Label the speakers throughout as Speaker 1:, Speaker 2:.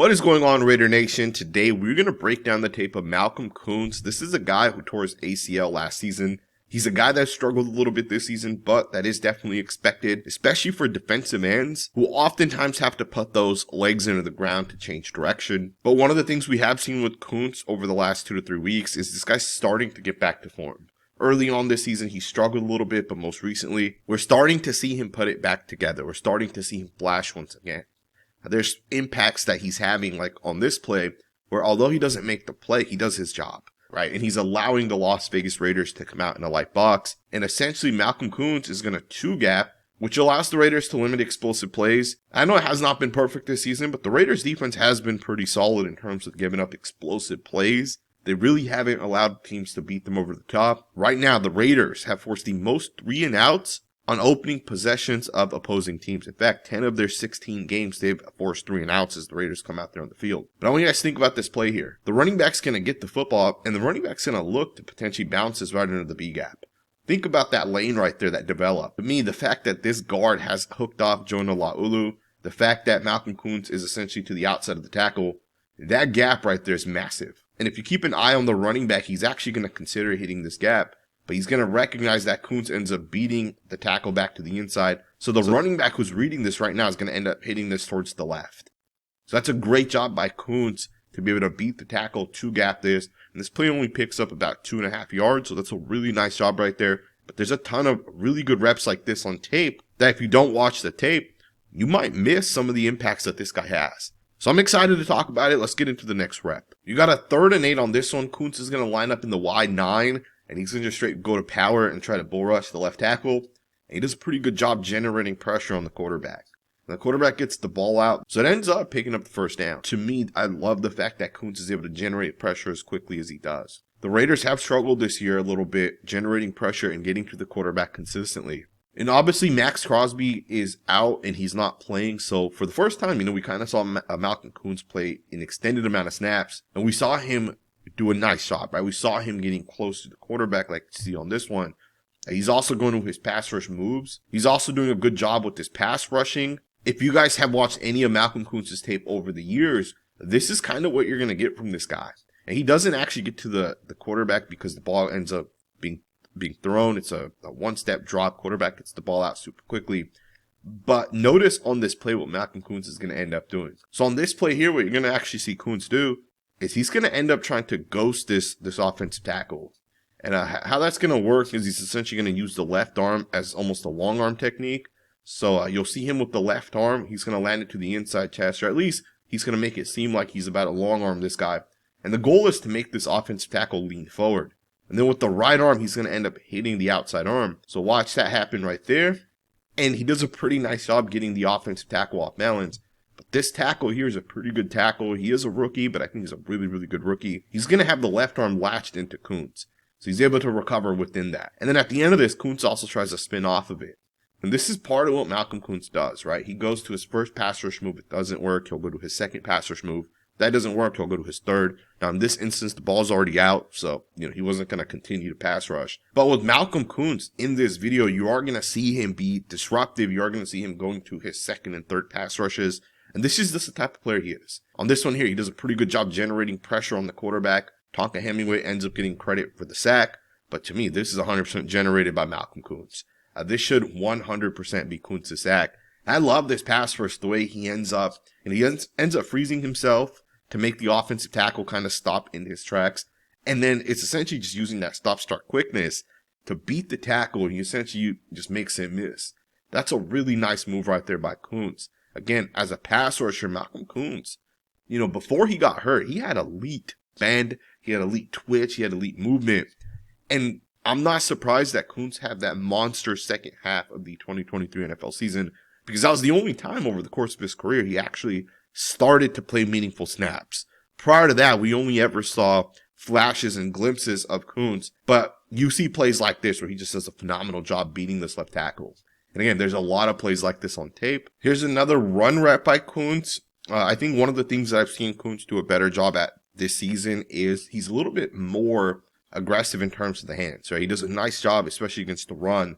Speaker 1: What is going on, Raider Nation? Today we're going to break down the tape of Malcolm Koonce. This is a guy who tore his ACL last season. He's a guy that struggled a little bit this season, but that is definitely expected, especially for defensive ends who oftentimes have to put those legs into the ground to change direction. But one of the things we have seen with Koonce over the last 2 to 3 weeks is this guy's starting to get back to form. Early on this season, he struggled a little bit, but most recently, we're starting to see him put it back together. We're starting to see him flash once again. There's impacts that he's having, like on this play, where although he doesn't make the play, he does his job, right? And he's allowing the Las Vegas Raiders to come out in a light box. And essentially, Malcolm Koonce is going to two-gap, which allows the Raiders to limit explosive plays. I know it has not been perfect this season, but the Raiders' defense has been pretty solid in terms of giving up explosive plays. They really haven't allowed teams to beat them over the top. Right now, the Raiders have forced the most 3-and-outs on opening possessions of opposing teams. In fact, 10 of their 16 games, they've forced 3-and-outs as the Raiders come out there on the field. But I want you guys to think about this play here. The running back's going to get the football, and the running back's going to look to potentially bounce this right into the B gap. Think about that lane right there that developed. To me, the fact that this guard has hooked off Jonah Laulu, the fact that Malcolm Koonce is essentially to the outside of the tackle, that gap right there is massive. And if you keep an eye on the running back, he's actually going to consider hitting this gap. But he's going to recognize that Koonce ends up beating the tackle back to the inside. So the running back who's reading this right now is going to end up hitting this towards the left. So that's a great job by Koonce to be able to beat the tackle, two-gap this. And this play only picks up about 2.5 yards. So that's a really nice job right there. But there's a ton of really good reps like this on tape that if you don't watch the tape, you might miss some of the impacts that this guy has. So I'm excited to talk about it. Let's get into the next rep. You got a 3rd and 8 on this one. Koonce is going to line up in the wide 9. And he's going to just straight go to power and try to bull rush the left tackle. And he does a pretty good job generating pressure on the quarterback. And the quarterback gets the ball out, so it ends up picking up the first down. To me, I love the fact that Koonce is able to generate pressure as quickly as he does. The Raiders have struggled this year a little bit, generating pressure and getting to the quarterback consistently. And obviously, Max Crosby is out and he's not playing. So for the first time, we kind of saw Malcolm Koonce play an extended amount of snaps. And we saw him do a nice job, right? We saw him getting close to the quarterback like you see on this one. He's also going to his pass rush moves. He's also doing a good job with his pass rushing. If you guys have watched any of Malcolm Koonce's tape over the years, this is kind of what you're going to get from this guy. And he doesn't actually get to the quarterback because the ball ends up being thrown. It's a one-step drop. Quarterback gets the ball out super quickly. But notice on this play what Malcolm Koonce is going to end up doing. So on this play here, what you're going to actually see Koonce do is he's going to end up trying to ghost this offensive tackle. And how that's going to work is he's essentially going to use the left arm as almost a long arm technique. So you'll see him with the left arm. He's going to land it to the inside chest, or at least he's going to make it seem like he's about to long arm this guy. And the goal is to make this offensive tackle lean forward. And then with the right arm, he's going to end up hitting the outside arm. So watch that happen right there. And he does a pretty nice job getting the offensive tackle off balance. But this tackle here is a pretty good tackle. He is a rookie, but I think he's a really, really good rookie. He's going to have the left arm latched into Koonce. So he's able to recover within that. And then at the end of this, Koonce also tries to spin off of it. And this is part of what Malcolm Koonce does, right? He goes to his first pass rush move. It doesn't work. He'll go to his second pass rush move. That doesn't work. He'll go to his third. Now, in this instance, the ball's already out. So, he wasn't going to continue to pass rush. But with Malcolm Koonce in this video, you are going to see him be disruptive. You are going to see him going to his second and third pass rushes. And this is just the type of player he is. On this one here, he does a pretty good job generating pressure on the quarterback. Tonka Hemingway ends up getting credit for the sack. But to me, this is 100% generated by Malcolm Koonce. This should 100% be Koonce's sack. I love this pass rush, the way he ends up. And he ends up freezing himself to make the offensive tackle kind of stop in his tracks. And then it's essentially just using that stop-start quickness to beat the tackle. And he essentially just makes him miss. That's a really nice move right there by Koonce. Again, as a pass rusher, Malcolm Koonce, before he got hurt, he had elite bend, he had elite twitch, he had elite movement. And I'm not surprised that Koonce had that monster second half of the 2023 NFL season, because that was the only time over the course of his career he actually started to play meaningful snaps. Prior to that, we only ever saw flashes and glimpses of Koonce, but you see plays like this where he just does a phenomenal job beating this left tackle. And again, there's a lot of plays like this on tape. Here's another run rep by Koonce. I think one of the things that I've seen Koonce do a better job at this season is he's a little bit more aggressive in terms of the hands. Right? He does a nice job, especially against the run,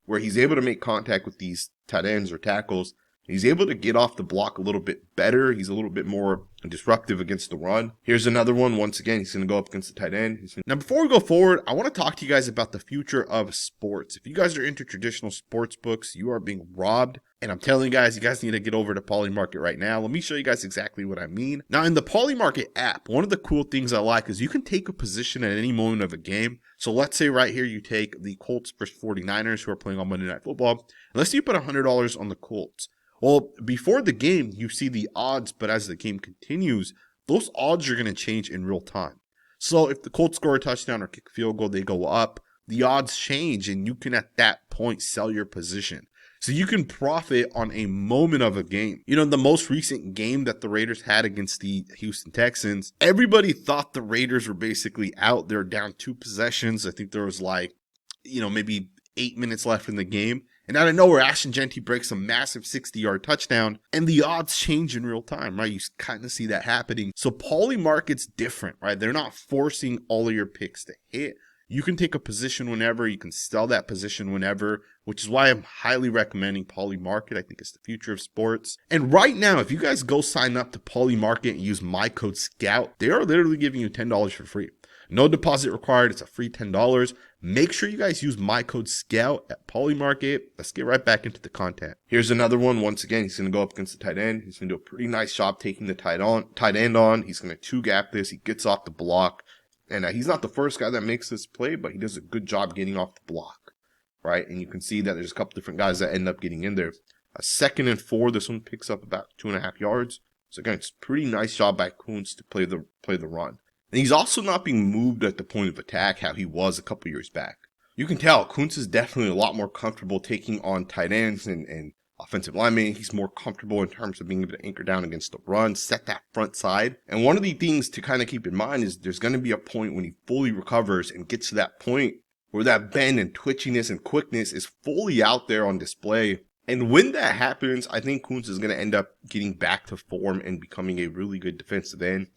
Speaker 1: where he's able to make contact with these tight ends or tackles He's able to get off the block a little bit better. He's a little bit more disruptive against the run. Here's another one. Once again, he's going to go up against the tight end. Now, before we go forward, I want to talk to you guys about the future of sports. If you guys are into traditional sports books, you are being robbed. And I'm telling you guys need to get over to Polymarket right now. Let me show you guys exactly what I mean. Now, in the Polymarket app, one of the cool things I like is you can take a position at any moment of a game. So let's say right here, you take the Colts versus 49ers who are playing on Monday Night Football. And let's say you put $100 on the Colts. Well, before the game, you see the odds, but as the game continues, those odds are going to change in real time. So if the Colts score a touchdown or kick a field goal, they go up, the odds change, and you can at that point sell your position. So you can profit on a moment of a game. You know, the most recent game that the Raiders had against the Houston Texans, everybody thought the Raiders were basically out. They're down 2 possessions. I think there was maybe 8 minutes left in the game. And out of nowhere, Ashton Jeanty breaks a massive 60-yard touchdown, and the odds change in real time, right? You kind of see that happening. So Polymarket's different, right? They're not forcing all of your picks to hit. You can take a position whenever. You can sell that position whenever, which is why I'm highly recommending Polymarket. I think it's the future of sports. And right now, if you guys go sign up to Polymarket and use my code SCOUT, they are literally giving you $10 for free. No deposit required. It's a free $10. Make sure you guys use my code SCOUT at Polymarket. Let's get right back into the content. Here's another one. Once again, he's going to go up against the tight end. He's going to do a pretty nice job taking the tight end on. He's going to 2-gap this. He gets off the block. And he's not the first guy that makes this play, but he does a good job getting off the block, right? And you can see that there's a couple different guys that end up getting in there. A 2nd and 4. This one picks up about 2.5 yards. So again, it's a pretty nice job by Coons to play the run. And he's also not being moved at the point of attack how he was a couple years back. You can tell Koonce is definitely a lot more comfortable taking on tight ends and offensive linemen. He's more comfortable in terms of being able to anchor down against the run, set that front side. And one of the things to kind of keep in mind is there's going to be a point when he fully recovers and gets to that point where that bend and twitchiness and quickness is fully out there on display. And when that happens, I think Koonce is going to end up getting back to form and becoming a really good defensive end.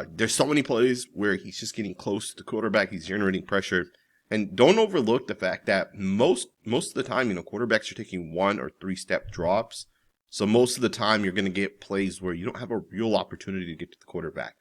Speaker 1: There's so many plays where he's just getting close to the quarterback. He's generating pressure. And don't overlook the fact that most of the time, quarterbacks are taking 1 or 3 step drops. So most of the time, you're going to get plays where you don't have a real opportunity to get to the quarterback.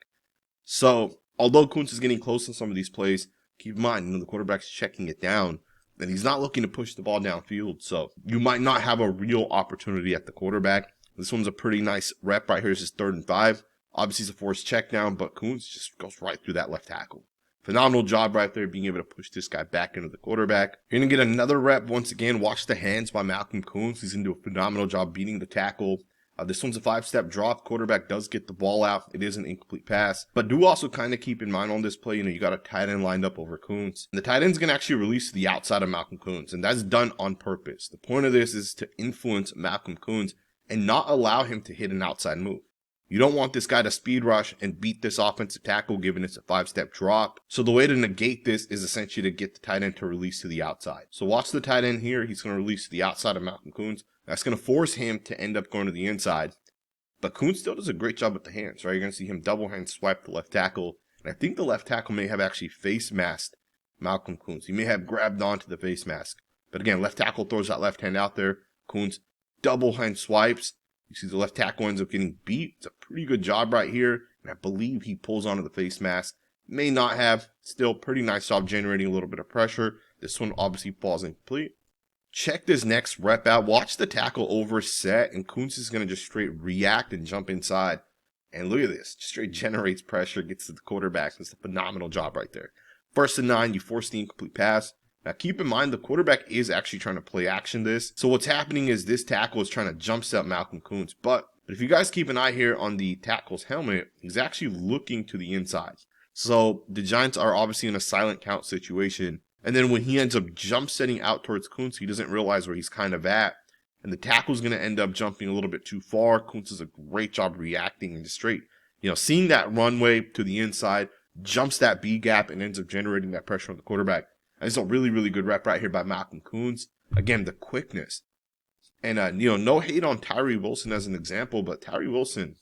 Speaker 1: So although Koonce is getting close in some of these plays, keep in mind, the quarterback's checking it down. And he's not looking to push the ball downfield. So you might not have a real opportunity at the quarterback. This one's a pretty nice rep right here. This is 3rd and 5. Obviously, it's a forced check down, but Coons just goes right through that left tackle. Phenomenal job right there, being able to push this guy back into the quarterback. You're going to get another rep once again. Watch the hands by Malcolm Coons. He's going to do a phenomenal job beating the tackle. This one's a 5-step drop. Quarterback does get the ball out. It is an incomplete pass. But do also kind of keep in mind on this play, you got a tight end lined up over Coons. And the tight end's going to actually release to the outside of Malcolm Coons. And that's done on purpose. The point of this is to influence Malcolm Coons and not allow him to hit an outside move. You don't want this guy to speed rush and beat this offensive tackle given it's a 5-step drop. So the way to negate this is essentially to get the tight end to release to the outside. So watch the tight end here. He's going to release to the outside of Malcolm Coons. That's going to force him to end up going to the inside. But Coons still does a great job with the hands, right? You're going to see him double hand swipe the left tackle. And I think the left tackle may have actually face masked Malcolm Coons. He may have grabbed onto the face mask. But again, left tackle throws that left hand out there. Coons double hand swipes. You see the left tackle ends up getting beat. It's a pretty good job right here. And I believe he pulls onto the face mask. May not have. Still pretty nice job generating a little bit of pressure. This one obviously falls incomplete. Check this next rep out. Watch the tackle overset. And Koonce is going to just straight react and jump inside. And look at this. Just straight generates pressure. Gets to the quarterback. It's a phenomenal job right there. 1st and 9. You force the incomplete pass. Now, keep in mind, the quarterback is actually trying to play action this. So what's happening is this tackle is trying to jump step Malcolm Coons. But if you guys keep an eye here on the tackle's helmet, he's actually looking to the inside. So the Giants are obviously in a silent count situation. And then when he ends up jump setting out towards Koonce, he doesn't realize where he's kind of at. And the tackle's going to end up jumping a little bit too far. Koonce does a great job reacting and just straight, seeing that runway to the inside, jumps that B gap and ends up generating that pressure on the quarterback. And it's a really, really good rep right here by Malcolm Coons. Again, the quickness. And, no hate on Tyree Wilson as an example, but Tyree Wilson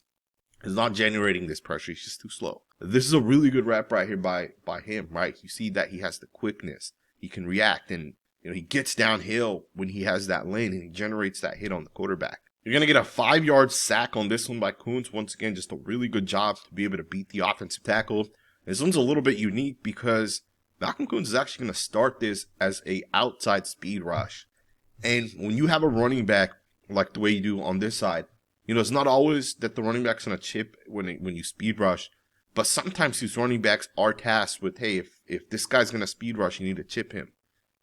Speaker 1: is not generating this pressure. He's just too slow. This is a really good rep right here by him, right? You see that he has the quickness. He can react and, he gets downhill when he has that lane and he generates that hit on the quarterback. You're going to get a 5-yard sack on this one by Coons. Once again, just a really good job to be able to beat the offensive tackle. This one's a little bit unique because Malcolm Coons is actually going to start this as a outside speed rush. And when you have a running back like the way you do on this side, it's not always that the running back's going to chip when you speed rush. But sometimes these running backs are tasked with, hey, if this guy's going to speed rush, you need to chip him.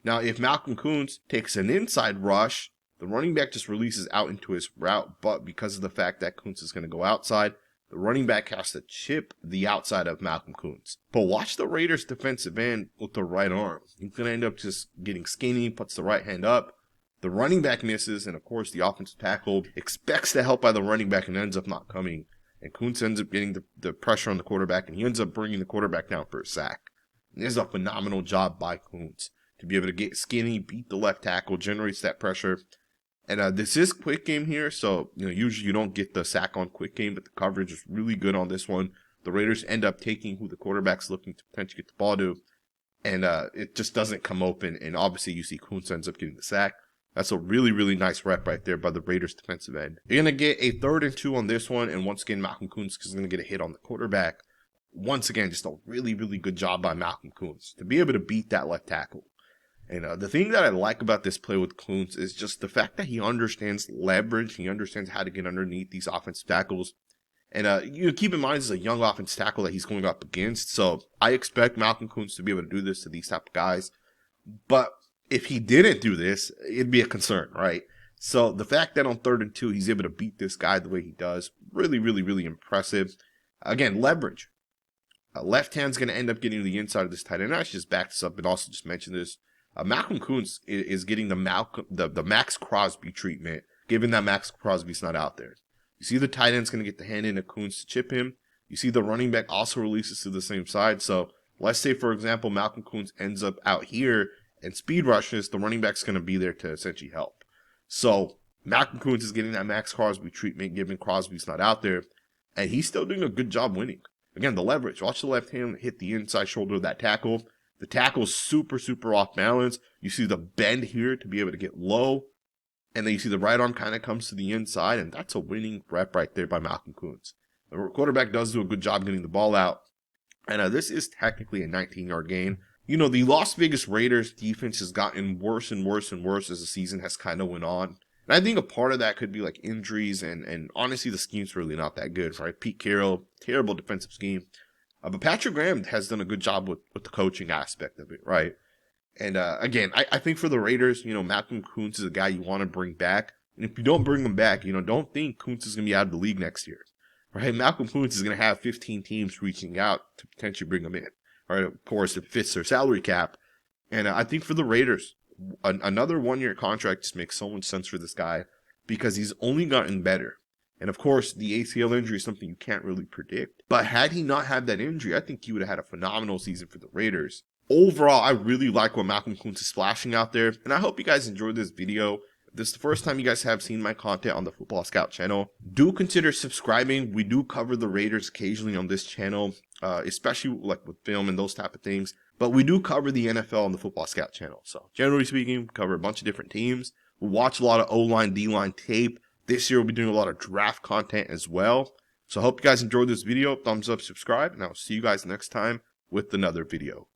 Speaker 1: Now, if Malcolm Coons takes an inside rush, the running back just releases out into his route. But because of the fact that Coons is going to go outside, the running back has to chip the outside of Malcolm Coons. But watch the Raiders defensive end with the right arm. He's going to end up just getting skinny, puts the right hand up. The running back misses, and of course the offensive tackle expects the help by the running back and ends up not coming. And Koonce ends up getting the pressure on the quarterback, and he ends up bringing the quarterback down for a sack. And this is a phenomenal job by Koonce to be able to get skinny, beat the left tackle, generates that pressure. And this is quick game here, so usually you don't get the sack on quick game, but the coverage is really good on this one. The Raiders end up taking who the quarterback's looking to potentially get the ball to, and it just doesn't come open. And obviously you see Koonce ends up getting the sack. That's a really, really nice rep right there by the Raiders defensive end. You're going to get a 3rd and 2 on this one. And once again, Malcolm Koonce is going to get a hit on the quarterback. Once again, just a really, really good job by Malcolm Koonce to be able to beat that left tackle. And the thing that I like about this play with Koonce is just the fact that he understands leverage. He understands how to get underneath these offensive tackles. And keep in mind, this is a young offensive tackle that he's going up against. So I expect Malcolm Koonce to be able to do this to these type of guys. But if he didn't do this, it'd be a concern, right? So the fact that on 3rd and 2, he's able to beat this guy the way he does, really, really, really impressive. Again, leverage. Left hand's going to end up getting to the inside of this tight end. I should just back this up and also just mention this. Malcolm Koonce is getting the Max Crosby treatment, given that Max Crosby's not out there. You see the tight end's going to get the hand in to Koonce to chip him. You see the running back also releases to the same side. So let's say, for example, Malcolm Koonce ends up out here and speed rushes, the running back's going to be there to essentially help. So Malcolm Koonce is getting that Max Crosby treatment, given Crosby's not out there, and he's still doing a good job winning. Again, the leverage. Watch the left hand hit the inside shoulder of that tackle. The tackle's super, super off balance. You see the bend here to be able to get low, and then you see the right arm kind of comes to the inside, and that's a winning rep right there by Malcolm Koonce. The quarterback does do a good job getting the ball out, and this is technically a 19-yard gain. The Las Vegas Raiders defense has gotten worse and worse and worse as the season has kind of went on. And I think a part of that could be like injuries and honestly the scheme's really not that good, right? Pete Carroll, terrible defensive scheme. But Patrick Graham has done a good job with the coaching aspect of it, right? And again, I think for the Raiders, Malcolm Koonce is a guy you want to bring back. And if you don't bring him back, don't think Koonce is going to be out of the league next year, right? Malcolm Koonce is going to have 15 teams reaching out to potentially bring him in. Right, of course, it fits their salary cap. And I think for the Raiders, another 1-year contract just makes so much sense for this guy because he's only gotten better. And of course, the ACL injury is something you can't really predict. But had he not had that injury, I think he would have had a phenomenal season for the Raiders. Overall, I really like what Malcolm Koonce is splashing out there. And I hope you guys enjoyed this video. If this is the first time you guys have seen my content on the Football Scout channel, do consider subscribing. We do cover the Raiders occasionally on this channel, especially like with film and those type of things. But we do cover the NFL on the Football Scout channel. So generally speaking, we cover a bunch of different teams. We watch a lot of O-line, D-line tape. This year we'll be doing a lot of draft content as well. So I hope you guys enjoyed this video. Thumbs up, subscribe, and I'll see you guys next time with another video.